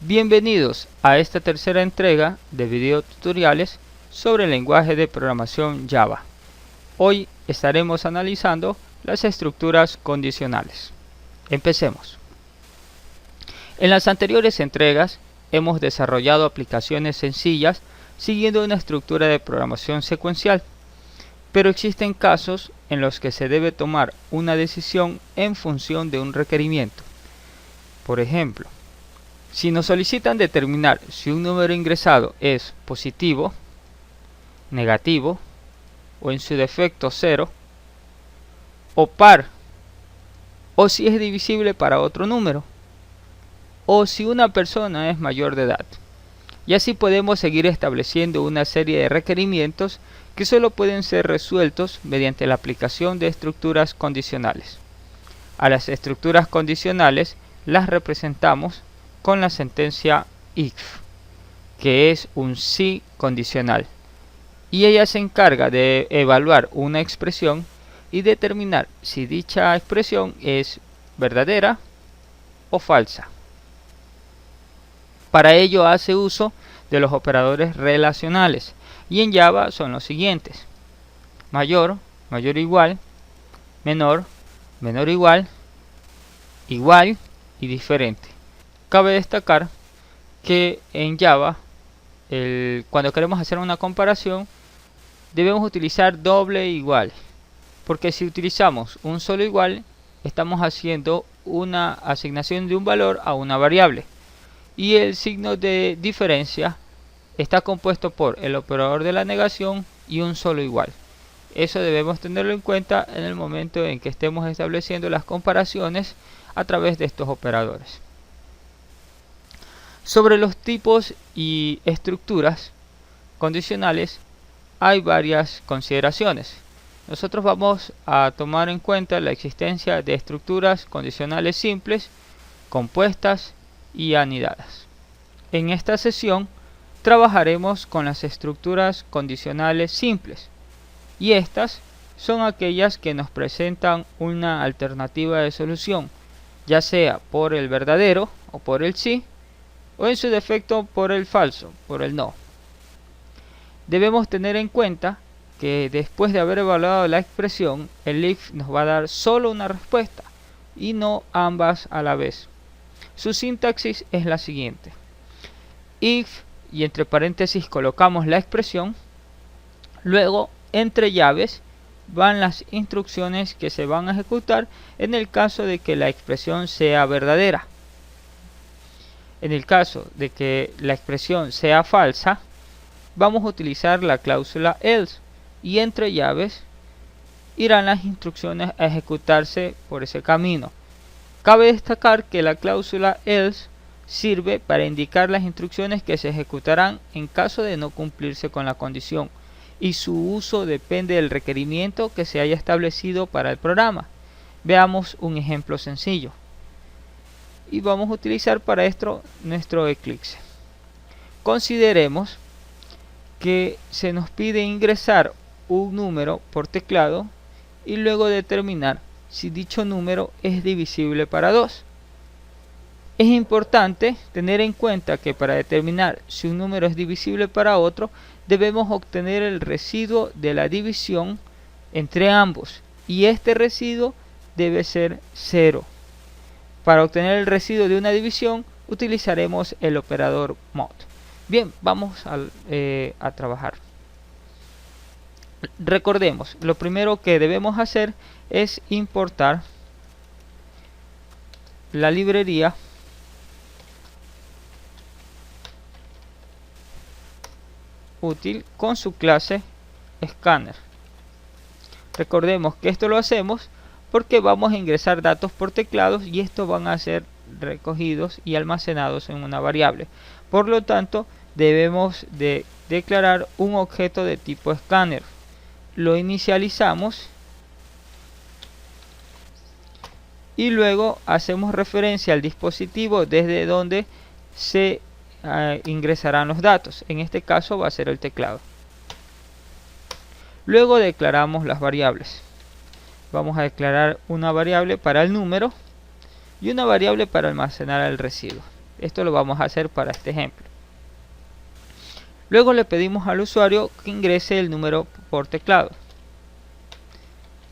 Bienvenidos a esta tercera entrega de video tutoriales sobre el lenguaje de programación Java. Hoy estaremos analizando las estructuras condicionales. Empecemos. En las anteriores entregas hemos desarrollado aplicaciones sencillas siguiendo una estructura de programación secuencial, pero existen casos en los que se debe tomar una decisión en función de un requerimiento. Por ejemplo, si nos solicitan determinar si un número ingresado es positivo, negativo o en su defecto 0, o par, o si es divisible para otro número, o si una persona es mayor de edad. Y así podemos seguir estableciendo una serie de requerimientos que solo pueden ser resueltos mediante la aplicación de estructuras condicionales. A las estructuras condicionales las representamos con la sentencia if, que es un si condicional, y ella se encarga de evaluar una expresión y determinar si dicha expresión es verdadera o falsa. Para ello hace uso de los operadores relacionales, y en Java son los siguientes: mayor, mayor o igual, menor, menor o igual, igual y diferente. Cabe destacar que en Java, cuando queremos hacer una comparación, debemos utilizar doble igual, porque si utilizamos un solo igual, estamos haciendo una asignación de un valor a una variable, y el signo de diferencia está compuesto por el operador de la negación y un solo igual. Eso debemos tenerlo en cuenta en el momento en que estemos estableciendo las comparaciones a través de estos operadores. Sobre los tipos y estructuras condicionales hay varias consideraciones. Nosotros vamos a tomar en cuenta la existencia de estructuras condicionales simples, compuestas y anidadas. En esta sesión trabajaremos con las estructuras condicionales simples, y estas son aquellas que nos presentan una alternativa de solución, ya sea por el verdadero o por el sí, o en su defecto por el falso, por el no. Debemos tener en cuenta que después de haber evaluado la expresión, el if nos va a dar solo una respuesta y no ambas a la vez. Su sintaxis es la siguiente: if, y entre paréntesis colocamos la expresión, luego entre llaves van las instrucciones que se van a ejecutar en el caso de que la expresión sea verdadera. En el caso de que la expresión sea falsa, vamos a utilizar la cláusula else, y entre llaves irán las instrucciones a ejecutarse por ese camino. Cabe destacar que la cláusula else sirve para indicar las instrucciones que se ejecutarán en caso de no cumplirse con la condición, y su uso depende del requerimiento que se haya establecido para el programa. Veamos un ejemplo sencillo. Y vamos a utilizar para esto nuestro Eclipse. Consideremos que se nos pide ingresar un número por teclado y luego determinar si dicho número es divisible para 2. Es importante tener en cuenta que para determinar si un número es divisible para otro, debemos obtener el residuo de la división entre ambos, y este residuo debe ser 0. Para obtener el residuo de una división utilizaremos el operador mod. Bien, vamos a trabajar. Recordemos, lo primero que debemos hacer es importar la librería útil con su clase Scanner. Recordemos que esto lo hacemos porque vamos a ingresar datos por teclados, y estos van a ser recogidos y almacenados en una variable. Por lo tanto, debemos de declarar un objeto de tipo Scanner. Lo inicializamos y luego hacemos referencia al dispositivo desde donde se ingresarán los datos. En este caso va a ser el teclado. Luego declaramos las variables. Vamos a declarar una variable para el número y una variable para almacenar el residuo. Esto lo vamos a hacer para este ejemplo. Luego le pedimos al usuario que ingrese el número por teclado.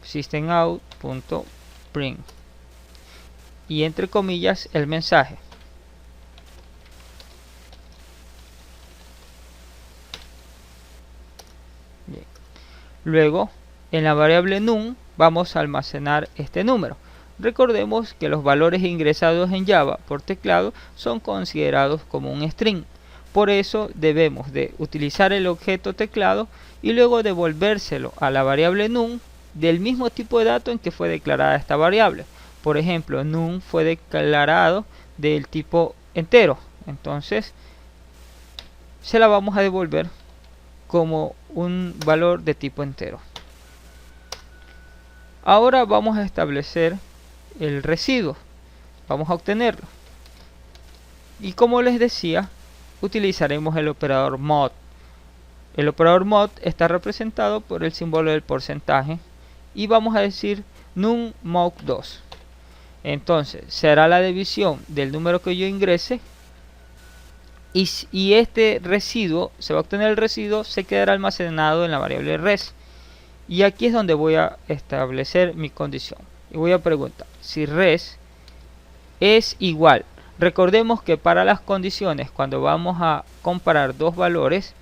systemout.print y entre comillas el mensaje. Bien. Luego en la variable num vamos a almacenar este número. Recordemos que los valores ingresados en Java por teclado son considerados como un string. Por eso debemos de utilizar el objeto teclado y luego devolvérselo a la variable num del mismo tipo de dato en que fue declarada esta variable. Por ejemplo, num fue declarado del tipo entero. Entonces se la vamos a devolver como un valor de tipo entero. Ahora vamos a establecer el residuo. Vamos a obtenerlo. Y como les decía, utilizaremos el operador mod. El operador mod está representado por el símbolo del porcentaje y vamos a decir num mod 2. Entonces será la división del número que yo ingrese y este residuo, se va a obtener el residuo, se quedará almacenado en la variable res. Y aquí es donde voy a establecer mi condición. Y voy a preguntar si res es igual. Recordemos que para las condiciones, cuando vamos a comparar dos valores,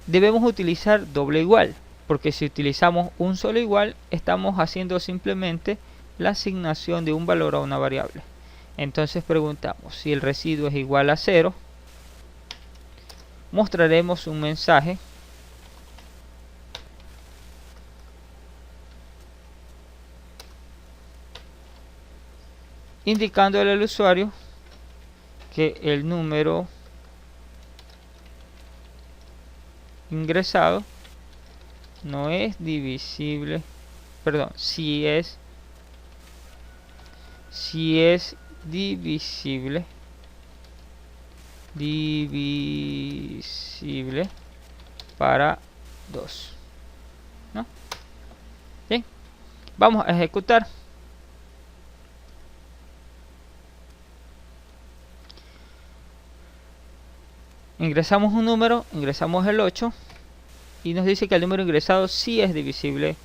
debemos utilizar doble igual. Porque si utilizamos un solo igual, estamos haciendo simplemente la asignación de un valor a una variable. Entonces preguntamos si el residuo es igual a 0. Mostraremos un mensaje indicándole al usuario que el número ingresado no es divisible, perdón, si es divisible para 2, ¿no? Bien, vamos a ejecutar. Ingresamos un número, ingresamos el 8 y nos dice que el número ingresado sí es divisible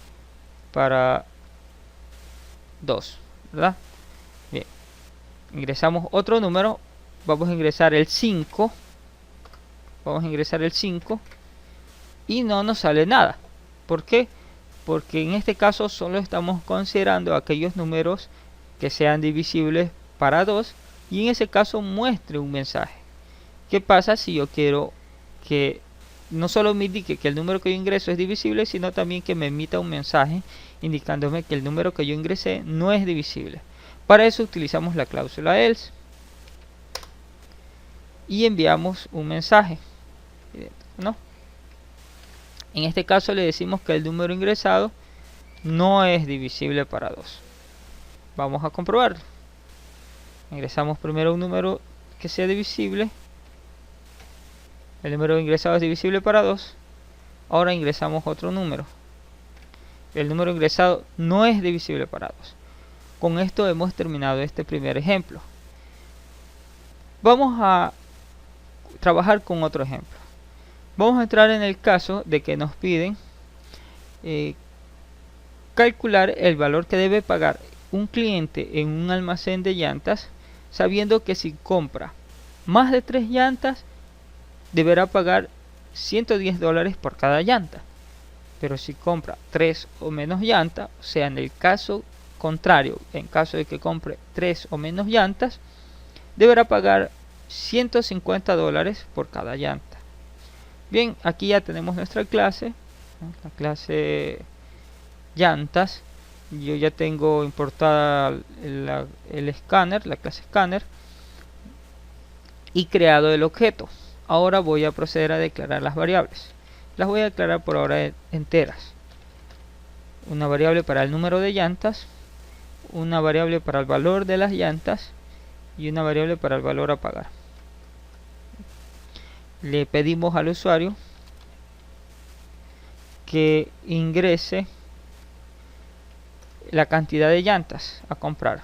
para 2, ¿verdad? Bien, ingresamos otro número, vamos a ingresar el 5, y no nos sale nada. ¿Por qué? Porque en este caso solo estamos considerando aquellos números que sean divisibles para 2 y en ese caso muestre un mensaje. ¿Qué pasa si yo quiero que no solo me indique que el número que yo ingreso es divisible, sino también que me emita un mensaje indicándome que el número que yo ingresé no es divisible? Para eso utilizamos la cláusula else y enviamos un mensaje, ¿no? En este caso le decimos que el número ingresado no es divisible para 2. Vamos a comprobarlo. Ingresamos primero un número que sea divisible. El número ingresado es divisible para 2. Ahora ingresamos otro número. El número ingresado no es divisible para 2. Con esto hemos terminado este primer ejemplo. Vamos a trabajar con otro ejemplo. Vamos a entrar en el caso de que nos piden calcular el valor que debe pagar un cliente en un almacén de llantas, sabiendo que si compra más de 3 llantas deberá pagar $110 por cada llanta, pero si compra 3 o menos llantas, o sea, en el caso contrario, en caso de que compre 3 o menos llantas, deberá pagar $150 por cada llanta. Bien, aquí ya tenemos nuestra clase, ¿no? La clase llantas. Yo ya tengo importada el escáner, la clase escáner, y creado el objeto. Ahora voy a proceder a declarar las variables. Las voy a declarar por ahora enteras. Una variable para el número de llantas, una variable para el valor de las llantas y una variable para el valor a pagar. Le pedimos al usuario que ingrese la cantidad de llantas a comprar.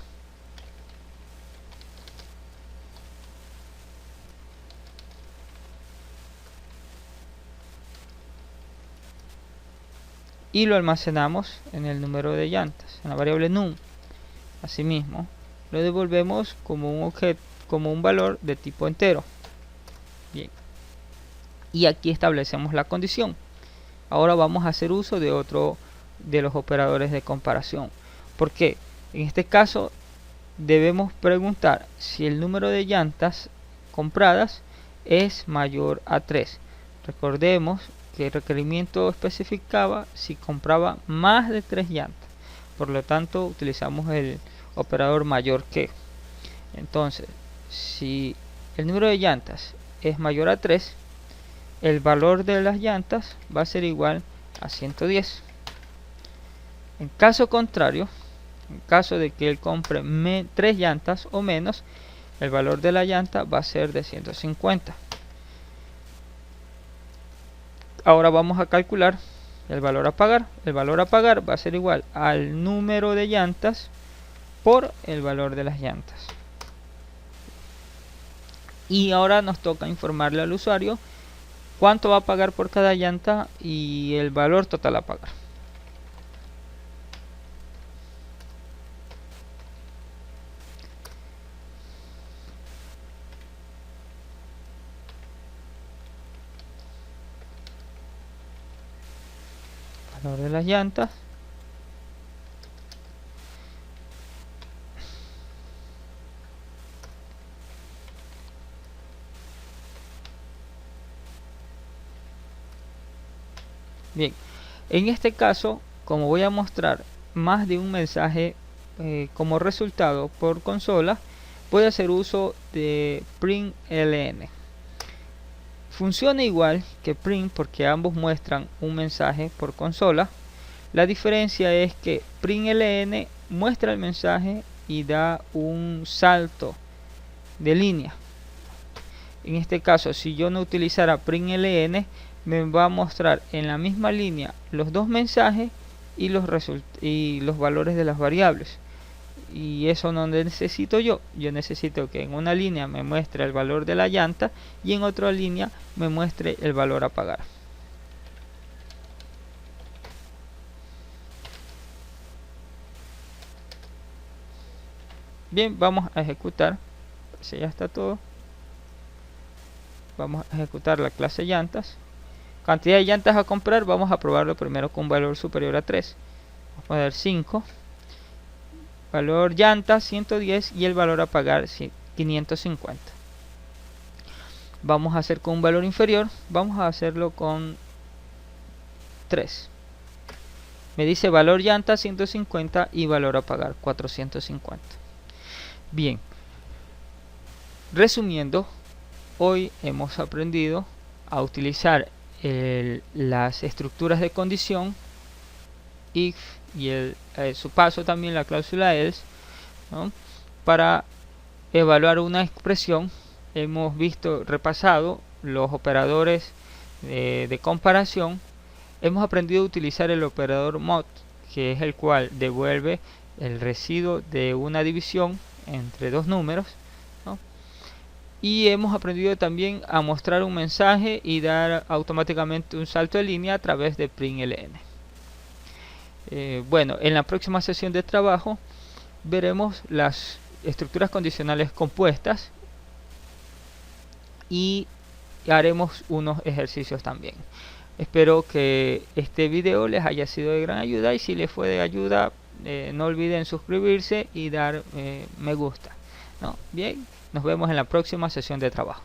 y lo almacenamos en el número de llantas, en la variable num. Asimismo, lo devolvemos como un objeto, como un valor de tipo entero. Bien, y aquí establecemos la condición. Ahora vamos a hacer uso de otro de los operadores de comparación. ¿Por qué? En este caso debemos preguntar si el número de llantas compradas es mayor a 3. Recordemos que el requerimiento especificaba si compraba más de 3 llantas. Por lo tanto, utilizamos el operador mayor que. Entonces, si el número de llantas es mayor a 3, el valor de las llantas va a ser igual a 110. En caso contrario, en caso de que él compre 3 llantas o menos, el valor de la llanta va a ser de 150. Ahora vamos a calcular el valor a pagar. El valor a pagar va a ser igual al número de llantas por el valor de las llantas. Y ahora nos toca informarle al usuario cuánto va a pagar por cada llanta y el valor total a pagar. Valor de las llantas. Bien, en este caso, como voy a mostrar más de un mensaje como resultado por consola, voy a hacer uso de println. Funciona igual que print porque ambos muestran un mensaje por consola. La diferencia es que println muestra el mensaje y da un salto de línea. En este caso, si yo no utilizara println, me va a mostrar en la misma línea los dos mensajes y los valores de las variables. Y eso no necesito yo. Yo necesito que en una línea me muestre el valor de la llanta y en otra línea me muestre el valor a pagar. Bien, vamos a ejecutar. Si ya está todo, vamos a ejecutar la clase llantas. Cantidad de llantas a comprar, vamos a probarlo primero con un valor superior a 3. Vamos a poner 5. Valor llanta 110 y el valor a pagar 550. Vamos a hacer con un valor inferior, vamos a hacerlo con 3. Me dice valor llanta 150 y valor a pagar 450. Bien, resumiendo, hoy hemos aprendido a utilizar las estructuras de condición if y su paso también la cláusula else, ¿no? Para evaluar una expresión. Hemos repasado los operadores de comparación. Hemos aprendido a utilizar el operador mod, que es el cual devuelve el residuo de una división entre dos números, ¿no? Y hemos aprendido también a mostrar un mensaje y dar automáticamente un salto de línea a través de println. Bueno, en la próxima sesión de trabajo veremos las estructuras condicionales compuestas y haremos unos ejercicios también. Espero que este video les haya sido de gran ayuda y si les fue de ayuda, no olviden suscribirse y dar me gusta, ¿no? Bien, nos vemos en la próxima sesión de trabajo.